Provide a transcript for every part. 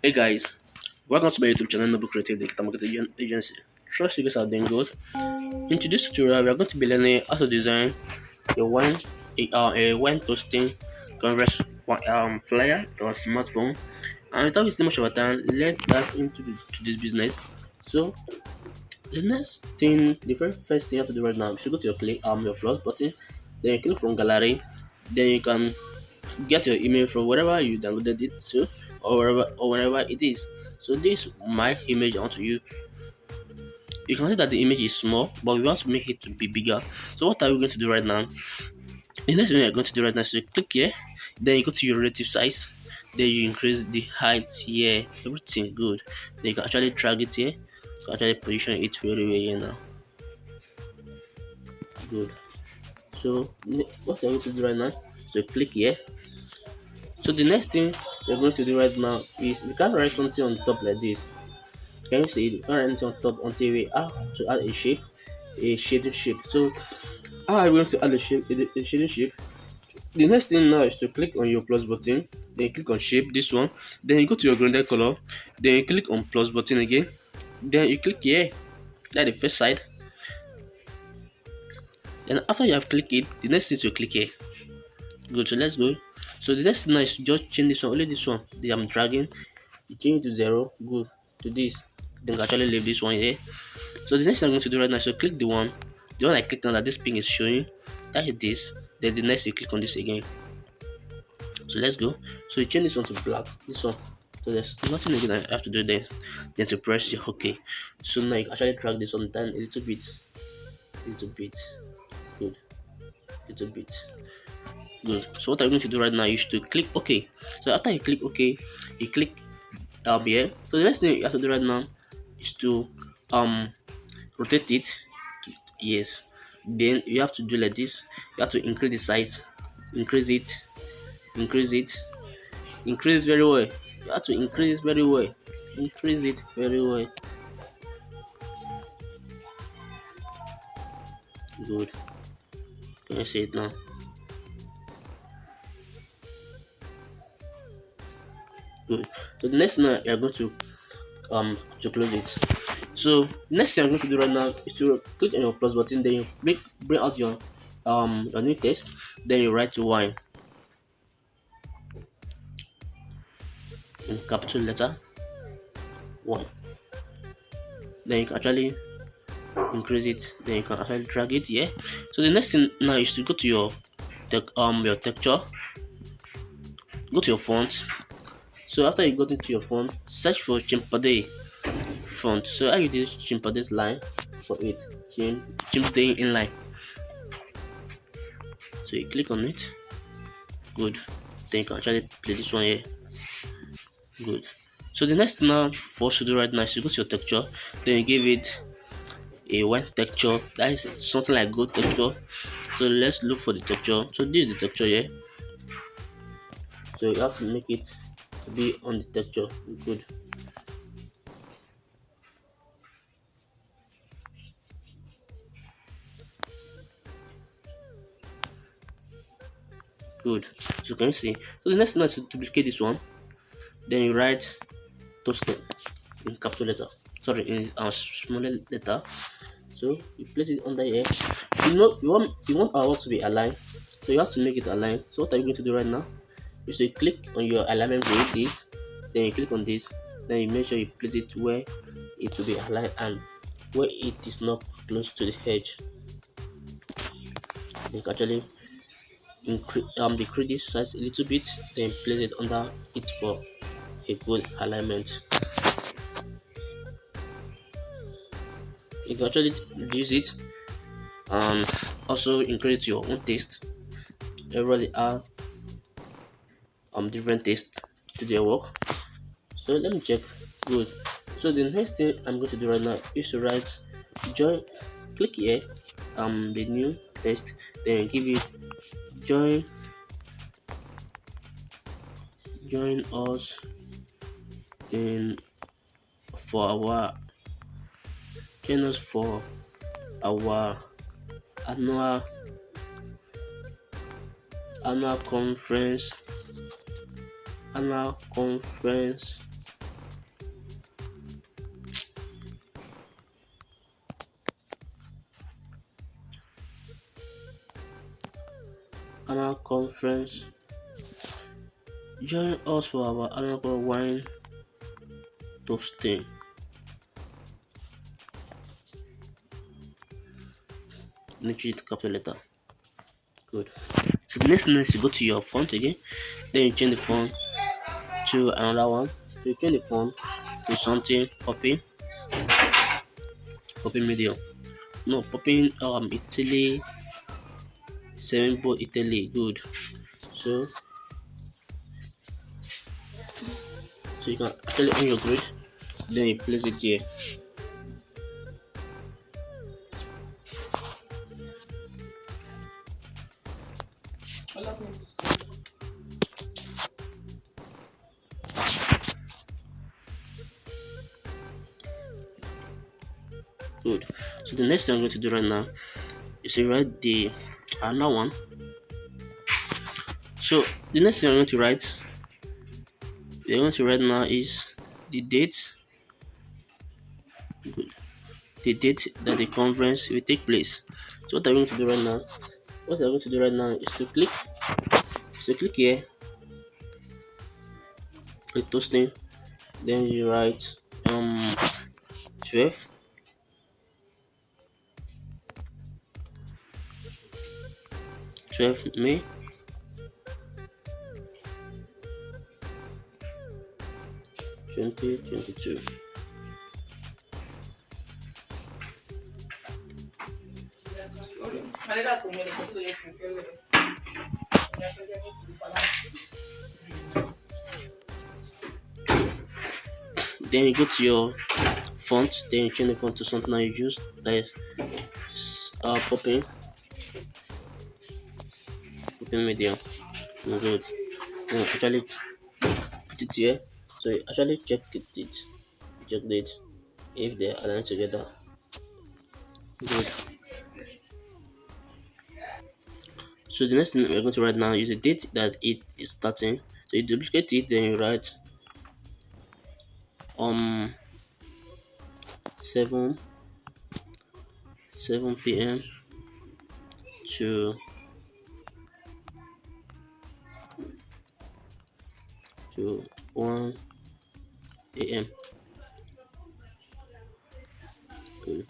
Hey guys, welcome to my YouTube channel, Noble Creative Digital Marketing Agency. Trust you guys are doing good. In today's tutorial, we are going to be learning how to design a wine toasting converse flyer or smartphone. And without wasting much of our time, let's dive into to this business. So the very first thing you have to do right now, you should go to your plus button, then you click from gallery, then you can get your email from wherever you downloaded it to, or wherever it is. So this my image I want to use. You can see that the image is small, but we want to make it to be bigger. So what are we going to do right now? The next thing we are going to do right now is you click here, then you go to your relative size, then you increase the height here, everything good. Then you can actually drag it here, you can actually position it very well here now. Good. So what I'm going to do right now is to click here. So the next thing we're going to do right now is we can write something on top like this. Can you see it? We can write anything on top until we have to add a shape, a shading shape. So how are we going to add a shading shape? The next thing now is to click on your plus button, then you click on shape, this one, then you go to your grounded color, then you click on plus button again, then you click here, that's the first side. Then after you have clicked it, the next thing is to click here. Good, so let's go. So the next thing now is just change this one, only this one that I'm dragging. You change it to 0, good, to this. Then you can actually leave this one here. So the next thing I'm going to do right now is to click the one I clicked on that this ping is showing. That is this. Then the next you click on this again. So let's go. So you change this one to black, this one. So there's nothing again I have to do then to press the OK. So now you can actually drag this one down a little bit, good, little bit. Good. So what I'm going to do right now is to click OK. So after you click OK, you click here. So the next thing you have to do right now is to rotate it to, yes. Then you have to do like this. You have to increase the size, increase it very well. You have to increase very well, increase it very well. Good. Can you see it now? Good. So the next thing you are going to close it. So next thing I'm going to do right now is to click on your plus button, then you bring out your new text, then you write wine in capital letter 1. Then you can actually increase it, then you can actually drag it here. So the next thing now is to go to your texture, go to your font. So after you got into your font, search for Chimpade font. So I use Chimpade's line for it. Chimpade inline. So you click on it. Good. Then you can actually play this one here. Good. So the next thing now for us to do right now is to go to your texture. Then you give it a white texture. That is something like gold texture. So let's look for the texture. So this is the texture here. So you have to make it to be on the texture. Good. Good. So can you see? So the next thing is to duplicate this one. Then you write toasted in capital letter. Sorry, in a smaller letter. So you place it under here. You want our work to be aligned. So you have to make it aligned. So what are you going to do right now? Is to click on your alignment grid, this, then you click on this, then you make sure you place it where it will be aligned and where it is not close to the edge. You can actually decrease this size a little bit, then place it under it for a good alignment. You can actually reduce it and also increase your own taste. Everybody have different taste to their work. So let me check. Good. So the next thing I'm going to do right now is to write join. Click here, the new text, then give it join us in for our join us for our annual conference annual conference. Join us for our annual wine toasting. Need capital letter. Good. So the next thing is to go to your font again. Then you change the font to another one. So you change the font to something copy medium. No, popping Italy, 7 Italy. Good. So so you can actually on your grid, then you place it here. Good. So the next thing I'm going to do right now is to write the another one. So the next thing I'm going to write now is the date. Good. The date that the conference will take place. So what I'm going to do right now, is to click here, click toasting, then you write 12 May 2022. Then you go to your font, then you change the font to something that you use, that is popping medium. Good. Then you actually put it here. So you actually check it if they align together. Good. So the next thing we're going to write now is the date that it is starting. So you duplicate it, then you write 7 p.m. to 1 a.m. Good.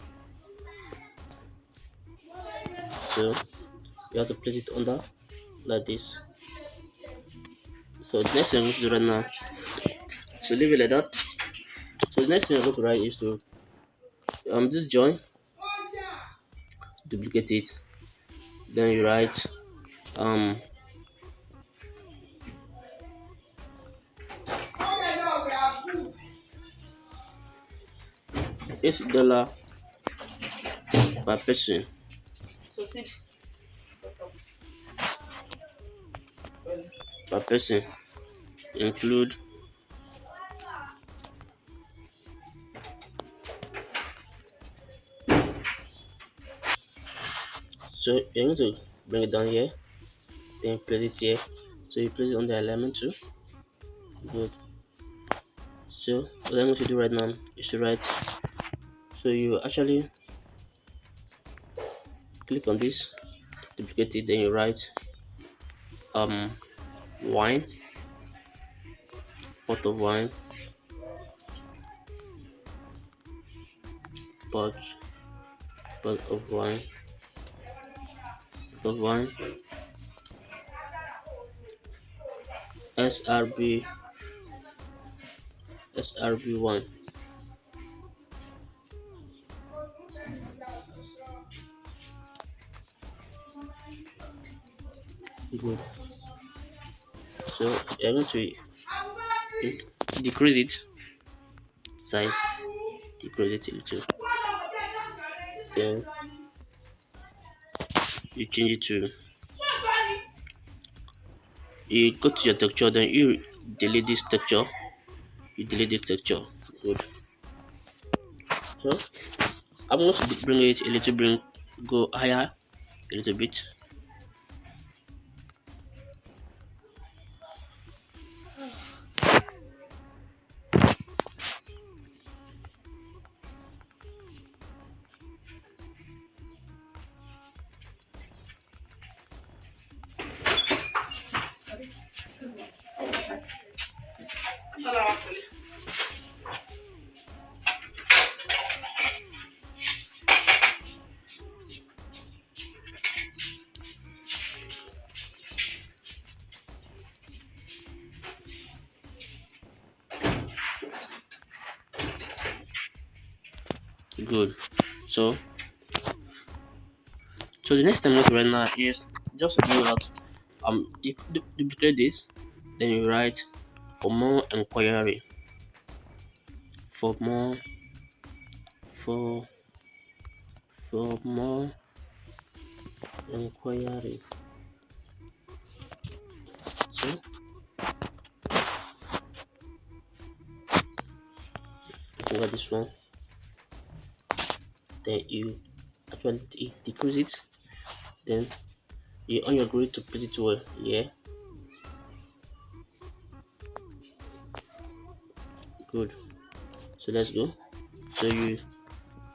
So you have to place it under like this. So the next thing I'm going to do right now, so leave it like that. So the next thing I'm going to write is to this join, duplicate it, then you write $8 per person. Per person include so you're going to bring it down here, then place it here. So you place it on the alignment too. Good. So what I'm going to do right now is to write. So you actually click on this, duplicate it, then you write wine, pot of wine, pot pot of wine, pot of wine, SRB wine. Good. So you're going to decrease it size, decrease it a little, then you change it to, you go to your texture, then you delete this texture, Good. So I'm going to bring it a little, go higher a little bit. Good. So the next time right now is just to do out. You duplicate this, then you write for more inquiry. For more for more inquiry. So you got this one. Then you actually decrease it. Then you on your grid to put it well. Yeah, good. So let's go. So you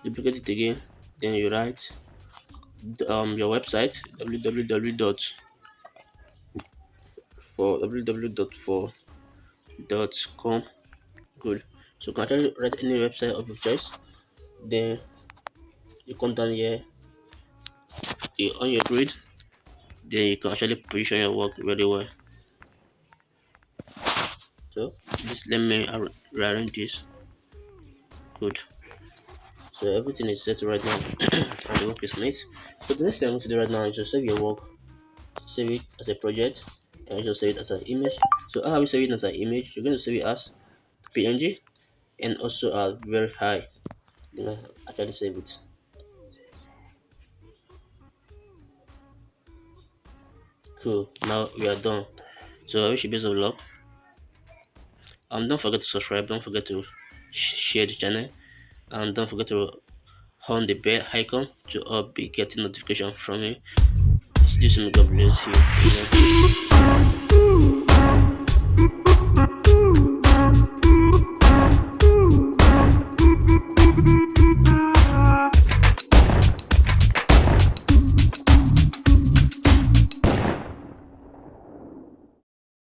duplicate it again. Then you write your website www.for.com. Good. So you can actually write any website of your choice. Then you come down here, you on your grid. Then you can actually position your work very well. So just let me rearrange this. Good. So everything is set right now and the work is nice. So the next thing I'm going to do right now is just save your work, save it as a project, and just save it as an image. So how we save it as an image? You're going to save it as PNG and also very high. You know, actually save it. Cool. Now we are done. So I wish you best of luck. Don't forget to subscribe. Don't forget to share the channel, and don't forget to on the bell icon to be getting notification from me. See you soon. God bless you.